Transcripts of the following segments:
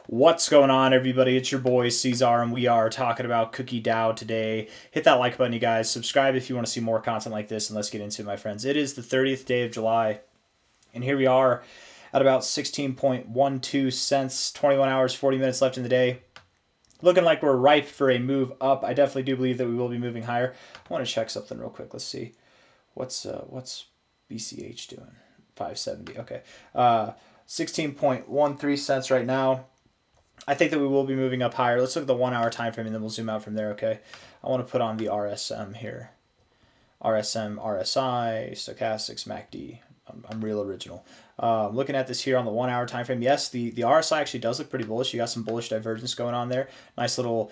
What's going on, everybody? It's your boy C-Zar, and we are talking about Cookie DAO today. Hit that like button, you guys. Subscribe if you want to see more content like this, and let's get into it, my friends. It is the 30th day of July, and here we are at about 16.12 cents, 21 hours, 40 minutes left in the day. Looking like we're ripe for a move up. I definitely do believe that we will be moving higher. I want to check something real quick. Let's see. What's BCH doing? 570. Okay. 16.13 cents right now. I think that we will be moving up higher. Let's look at the 1 hour time frame and then we'll zoom out from there, okay? I want to put on the RSM here. RSM, RSI, stochastics, MACD. I'm real original. Looking at this here on the 1 hour time frame, yes, the RSI actually does look pretty bullish. You got some bullish divergence going on there. Nice little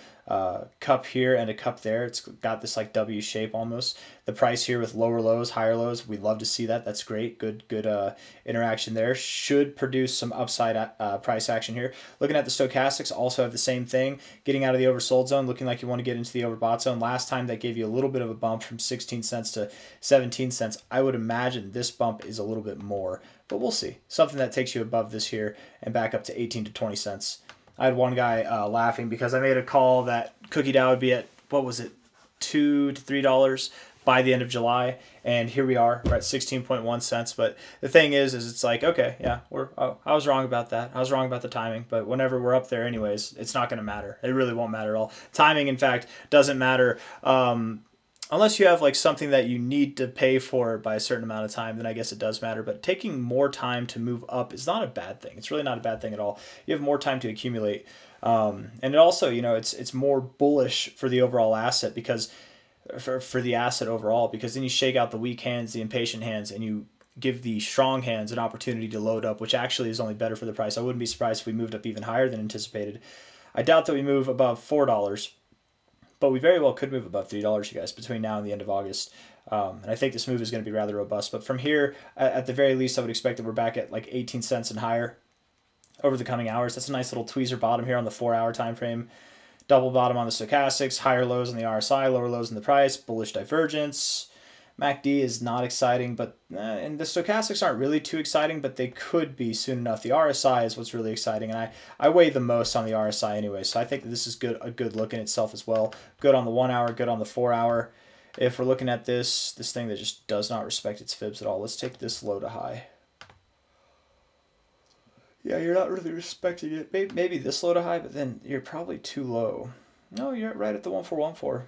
cup here and a cup there. It's got this like W shape almost. The price here with lower lows, higher lows. We'd love to see that. That's great. Good interaction there. Should produce some upside price action here. Looking at the stochastics, also have the same thing. Getting out of the oversold zone, looking like you want to get into the overbought zone. Last time that gave you a little bit of a bump from 16 cents to 17 cents. I would imagine this bump is a little bit more, but we'll see. Something that takes you above this here and back up to 18 to 20 cents. I had one guy laughing because I made a call that Cookie DAO would be at, what was it, $2 to $3 by the end of July, and here we are. We're at 16.1 cents. But the thing is it's like, okay, yeah, I was wrong about that. I was wrong about the timing, but whenever we're up there anyways, it's not going to matter. It really won't matter at all. Timing, in fact, doesn't matter. Unless you have like something that you need to pay for by a certain amount of time, then I guess it does matter. But taking more time to move up is not a bad thing. It's really not a bad thing at all. You have more time to accumulate. And it also, it's more bullish for the overall asset because for the asset overall, because then you shake out the weak hands, the impatient hands, and you give the strong hands an opportunity to load up, which actually is only better for the price. I wouldn't be surprised if we moved up even higher than anticipated. I doubt that we move above $4. But we very well could move above $3, you guys, between now and the end of August. And I think this move is going to be rather robust. But from here, at the very least, I would expect that we're back at like 18 cents and higher over the coming hours. That's a nice little tweezer bottom here on the 4 hour time frame. Double bottom on the stochastics, higher lows on the RSI, lower lows in the price, bullish divergence. MACD is not exciting, but and the stochastics aren't really too exciting, but they could be soon enough. The RSI is what's really exciting, and I weigh the most on the RSI anyway, so I think that this is a good look in itself as well. Good on the 1 hour, good on the 4 hour. If we're looking at this thing that just does not respect its fibs at all, let's take this low to high. Yeah, you're not really respecting it. Maybe this low to high, but then you're probably too low. No, you're right at the 1414.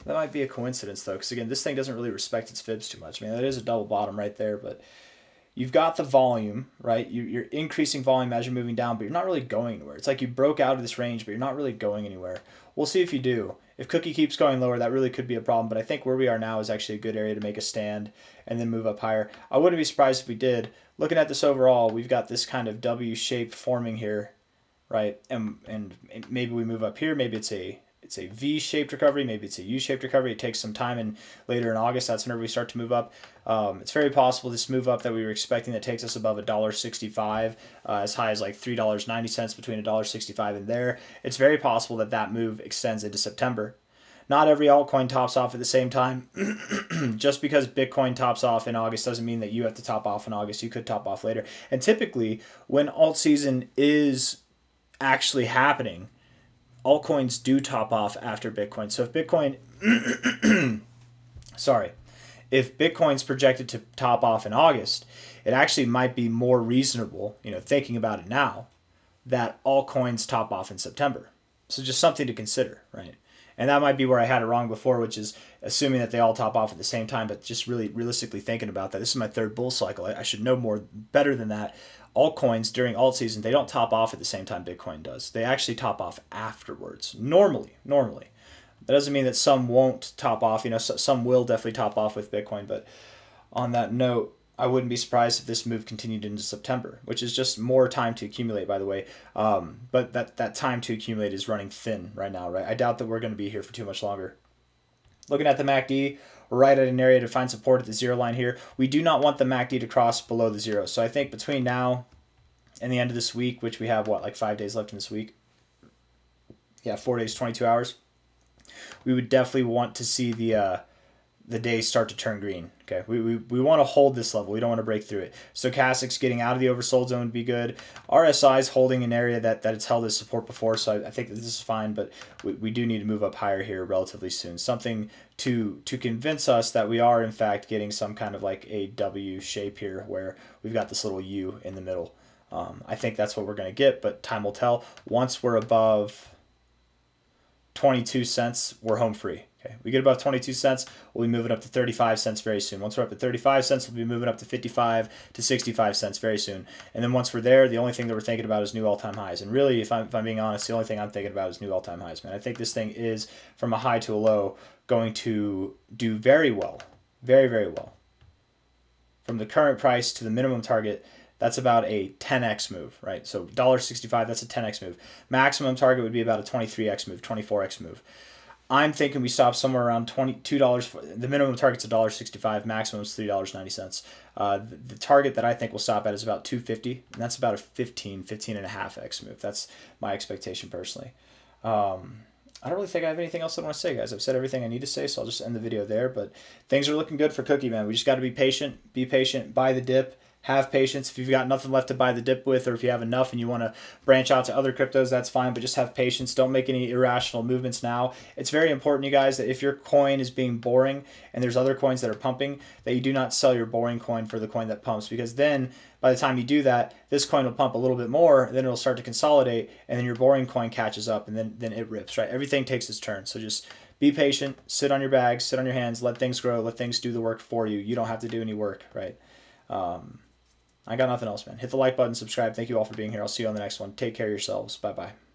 That might be a coincidence, though, because, again, this thing doesn't really respect its fibs too much. I mean, that is a double bottom right there, but you've got the volume, right? You're increasing volume as you're moving down, but you're not really going anywhere. It's like you broke out of this range, but you're not really going anywhere. We'll see if you do. If Cookie keeps going lower, that really could be a problem, but I think where we are now is actually a good area to make a stand and then move up higher. I wouldn't be surprised if we did. Looking at this overall, we've got this kind of W shape forming here, right? And maybe we move up here. Maybe it's a V-shaped recovery, maybe it's a U-shaped recovery. It takes some time, and later in August, that's whenever we start to move up. It's very possible this move up that we were expecting that takes us above $1.65, as high as like $3.90, between $1.65 and there. It's very possible that that move extends into September. Not every altcoin tops off at the same time. Just because Bitcoin tops off in August doesn't mean that you have to top off in August. You could top off later. And typically, when alt season is actually happening, altcoins do top off after Bitcoin. So if Bitcoin, if Bitcoin's projected to top off in August, it actually might be more reasonable, thinking about it now, that altcoins top off in September. So just something to consider, right? And that might be where I had it wrong before, which is assuming that they all top off at the same time, but just really realistically thinking about that. This is my third bull cycle. I should know better than that. Altcoins during alt season, they don't top off at the same time Bitcoin does. They actually top off afterwards. Normally. That doesn't mean that some won't top off. Some will definitely top off with Bitcoin. But on that note, I wouldn't be surprised if this move continued into September, which is just more time to accumulate, by the way. But that time to accumulate is running thin right now, right? I doubt that we're going to be here for too much longer. Looking at the MACD, we're right at an area to find support at the zero line here. We do not want the MACD to cross below the zero. So I think between now and the end of this week, which we have, like 5 days left in this week? Yeah, 4 days, 22 hours. We would definitely want to see the the days start to turn green. Okay, we want to hold this level. We don't want to break through it. Stochastics getting out of the oversold zone would be good. RSI is holding an area that it's held as support before, so I think that this is fine, but we do need to move up higher here relatively soon. Something to convince us that we are in fact getting some kind of like a W shape here where we've got this little U in the middle. I think that's what we're going to get, but time will tell. Once we're above 22 cents, we're home free. Okay, we get above 22 cents, we'll be moving up to 35 cents very soon. Once we're up to 35 cents, we'll be moving up to 55 to 65 cents very soon. And then once we're there, the only thing that we're thinking about is new all-time highs. And really, if I'm being honest, the only thing I'm thinking about is new all-time highs, man. I think this thing is, from a high to a low, going to do very well. Very, very well. From the current price to the minimum target, that's about a 10x move, right? So $1.65, that's a 10x move. Maximum target would be about a 23x move, 24x move. I'm thinking we stop somewhere around $22. The minimum target's $1.65, maximum is $3.90. The target that I think we'll stop at is about $2.50, and that's about a 15.5x move. That's my expectation personally. I don't really think I have anything else I want to say, guys. I've said everything I need to say, so I'll just end the video there. But things are looking good for Cookie, man. We just got to be patient, buy the dip. Have patience. If you've got nothing left to buy the dip with, or if you have enough and you want to branch out to other cryptos, that's fine, but just have patience. Don't make any irrational movements now. It's very important, you guys, that if your coin is being boring and there's other coins that are pumping, that you do not sell your boring coin for the coin that pumps, because then by the time you do that, this coin will pump a little bit more, then it'll start to consolidate, and then your boring coin catches up, and then it rips, right? Everything takes its turn. So just be patient, sit on your bags, sit on your hands, let things grow, let things do the work for you. You don't have to do any work, right? I got nothing else, man. Hit the like button, subscribe. Thank you all for being here. I'll see you on the next one. Take care of yourselves. Bye-bye.